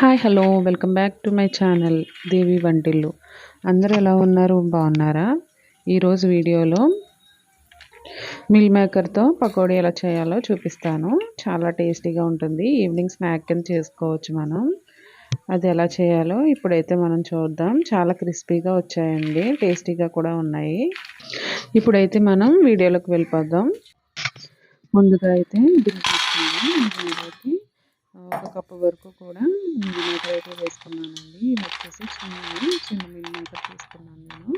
Hi hello welcome back to my channel Devi Vantillu. అందరూ ఎలా ఉన్నారు, బాగున్నారా? ఈరోజు వీడియోలో మిల్ మేకర్తో పకోడీ ఎలా చేయాలో చూపిస్తాను. చాలా టేస్టీగా ఉంటుంది. ఈవినింగ్ స్నాక్ కింద చేసుకోవచ్చు మనం. అది ఎలా చేయాలో ఇప్పుడైతే మనం చూద్దాం. చాలా క్రిస్పీగా వచ్చాయండి, టేస్టీగా కూడా ఉన్నాయి. ఇప్పుడైతే మనం వీడియోలోకి వెళ్ళిపోదాం. ముందుగా అయితే గిన్నె తీసుకున్నాం. దీంట్లోకి ఒక కప్పు వరకు కూడా మిల్ మేకర్ అయితే వేసుకున్నానండి. ఇవి వచ్చేసి చిన్న మిల్ మేకర్ తీసుకున్నాను నేను.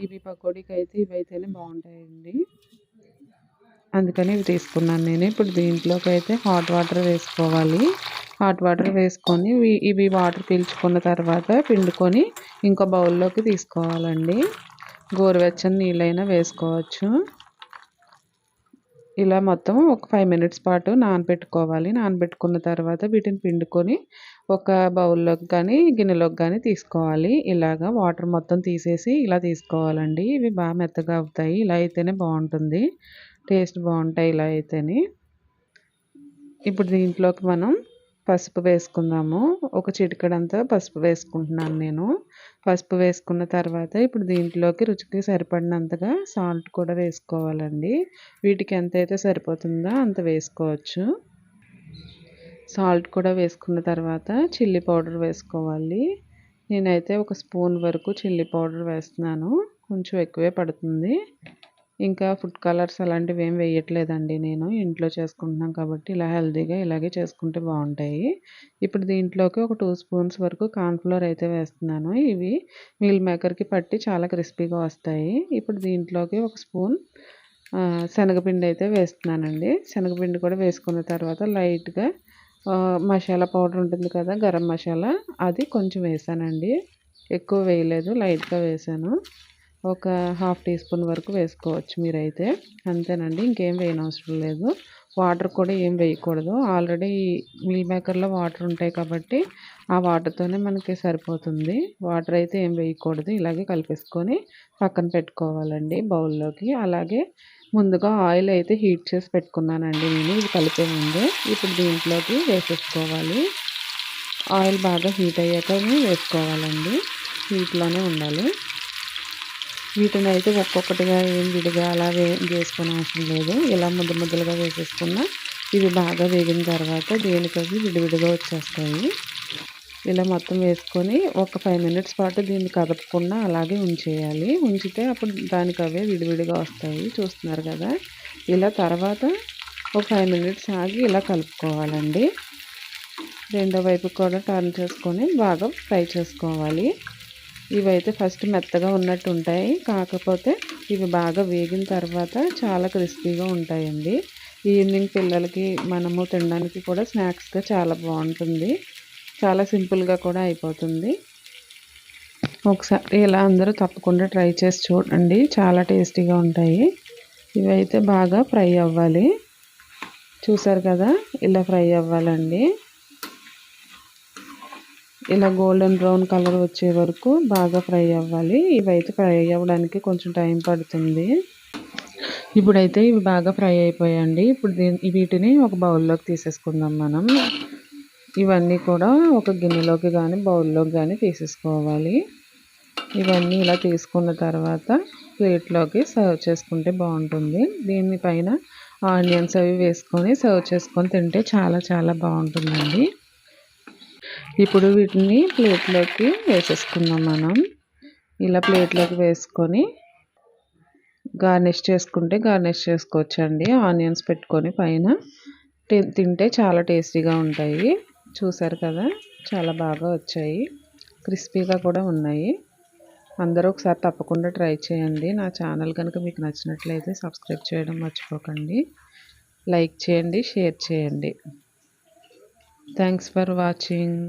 ఇవి పకోడీకి అయితే ఇవైతేనే బాగుంటాయండి, అందుకని ఇవి తీసుకున్నాను నేను. ఇప్పుడు దీంట్లోకి అయితే హాట్ వాటర్ వేసుకోవాలి. హాట్ వాటర్ వేసుకొని ఇవి వాటర్ పీల్చుకున్న తర్వాత పిండుకొని ఇంకో బౌల్లోకి తీసుకోవాలండి. గోరువెచ్చని నీళ్ళైనా వేసుకోవచ్చు. ఇలా మొత్తం ఒక 5 మినిట్స్ పాటు నానబెట్టుకోవాలి. నానబెట్టుకున్న తర్వాత వీటిని పిండుకొని ఒక బౌల్లోకి కానీ గిన్నెలోకి కానీ తీసుకోవాలి. ఇలాగా వాటర్ మొత్తం తీసేసి ఇలా తీసుకోవాలండి. ఇవి బాగా మెత్తగా అవుతాయి. ఇలా అయితేనే బాగుంటుంది, టేస్ట్ బాగుంటాయి ఇలా అయితేనే. ఇప్పుడు దీంట్లోకి మనం పసుపు వేసుకుందాము. ఒక చిటికెడంతా పసుపు వేసుకుంటున్నాను నేను. పసుపు వేసుకున్న తర్వాత ఇప్పుడు దీంట్లోకి రుచికి సరిపడినంతగా సాల్ట్ కూడా వేసుకోవాలండి. వీటికి ఎంతైతే సరిపోతుందో అంత వేసుకోవచ్చు. సాల్ట్ కూడా వేసుకున్న తర్వాత చిల్లీ పౌడర్ వేసుకోవాలి. నేనైతే ఒక స్పూన్ వరకు చిల్లీ పౌడర్ వేస్తున్నాను. కొంచెం ఎక్కువే పడుతుంది. ఇంకా ఫుడ్ కలర్స్ అలాంటివి ఏం వేయట్లేదండి నేను. ఇంట్లో చేసుకుంటున్నాం కాబట్టి ఇలా హెల్తీగా ఇలాగే చేసుకుంటే బాగుంటాయి. ఇప్పుడు దీంట్లోకి ఒక 2 స్పూన్స్ వరకు కార్న్‌ఫ్లోర్ అయితే వేస్తున్నాను. ఇవి మీల్ మేకర్‌కి పట్టి చాలా క్రిస్పీగా వస్తాయి. ఇప్పుడు దీంట్లోకి ఒక స్పూన్ శనగపిండి అయితే వేస్తున్నానండి. శనగపిండి కూడా వేసుకున్న తర్వాత లైట్‌గా మసాలా పౌడర్ ఉంటుంది కదా, గరం మసాలా, అది కొంచెం వేసానండి. ఎక్కువ వేయలేదు, లైట్‌గా వేసాను. ఒక హాఫ్ టీ స్పూన్ వరకు వేసుకోవచ్చు మీరైతే. అంతేనండి, ఇంకేం వేయనవసరం లేదు. వాటర్ కూడా ఏం వేయకూడదు. ఆల్రెడీ మిల్ మేకర్లో వాటర్ ఉంటాయి కాబట్టి ఆ వాటర్తోనే మనకి సరిపోతుంది. వాటర్ అయితే ఏం వేయకూడదు. ఇలాగే కలిపేసుకొని పక్కన పెట్టుకోవాలండి బౌల్లోకి. అలాగే ముందుగా ఆయిల్ అయితే హీట్ చేసి పెట్టుకున్నానండి నేను ఇది కలిపే ముందే. ఇప్పుడు దీంట్లోకి వేసేసుకోవాలి. ఆయిల్ బాగా హీట్ అయ్యాకనే వేసుకోవాలండి, హీట్లోనే ఉండాలి. వీటిని అయితే ఒక్కొక్కటిగా ఏం విడిగా అలా వేసుకునే అవసరం లేదు. ఇలా ముద్దలుగా వేసేసుకున్న ఇవి బాగా వేగిన తర్వాత దేనికవి విడివిడిగా వచ్చేస్తాయి. ఇలా మొత్తం వేసుకొని ఒక 5 మినిట్స్ పాటు దీన్ని కదపకుండా అలాగే ఉంచేయాలి. ఉంచితే అప్పుడు దానికవే విడివిడిగా వస్తాయి. చూస్తున్నారు కదా. ఇలా తర్వాత ఒక 5 మినిట్స్ ఆగి ఇలా కలుపుకోవాలండి. రెండో వైపు కూడా టర్న్ చేసుకొని బాగా ఫ్రై చేసుకోవాలి. ఇవైతే ఫస్ట్ మెత్తగా ఉన్నట్టు ఉంటాయి, కాకపోతే ఇవి బాగా వేగిన తర్వాత చాలా క్రిస్పీగా ఉంటాయండి. ఈవినింగ్ పిల్లలకి మనము తినడానికి కూడా స్నాక్స్గా చాలా బాగుంటుంది. చాలా సింపుల్గా కూడా అయిపోతుంది. ఒకసారి ఇలా అందరూ తప్పకుండా ట్రై చేసి చూడండి, చాలా టేస్టీగా ఉంటాయి. ఇవైతే బాగా ఫ్రై అవ్వాలి. చూసారు కదా, ఇలా ఫ్రై అవ్వాలండి. ఇలా గోల్డెన్ బ్రౌన్ కలర్ వచ్చే వరకు బాగా ఫ్రై అవ్వాలి. ఇవైతే ఫ్రై అవ్వడానికి కొంచెం టైం పడుతుంది. ఇప్పుడైతే ఇవి బాగా ఫ్రై అయిపోయాయండి. ఇప్పుడు వీటిని ఒక బౌల్లోకి తీసేసుకుందాం మనం. ఇవన్నీ కూడా ఒక గిన్నెలోకి కానీ బౌల్లోకి కానీ తీసేసుకోవాలి. ఇవన్నీ ఇలా తీసుకున్న తర్వాత ప్లేట్లోకి సర్వ్ చేసుకుంటే బాగుంటుంది. దీనిపైన ఆనియన్స్ అవి వేసుకొని సర్వ్ చేసుకొని తింటే చాలా చాలా బాగుంటుందండి. ఇప్పుడు వీటిని ప్లేట్లోకి వేసేసుకుందాం మనం. ఇలా ప్లేట్లోకి వేసుకొని గార్నిష్ చేసుకుంటే గార్నిష్ చేసుకోవచ్చండి. ఆనియన్స్ పెట్టుకొని పైన తింటే చాలా టేస్టీగా ఉంటాయి. చూసారు కదా, చాలా బాగా వచ్చాయి, క్రిస్పీగా కూడా ఉన్నాయి. అందరూ ఒకసారి తప్పకుండా ట్రై చేయండి. నా ఛానల్ కనుక మీకు నచ్చినట్లయితే సబ్స్క్రైబ్ చేయడం మర్చిపోకండి. లైక్ చేయండి, షేర్ చేయండి. Thanks for watching.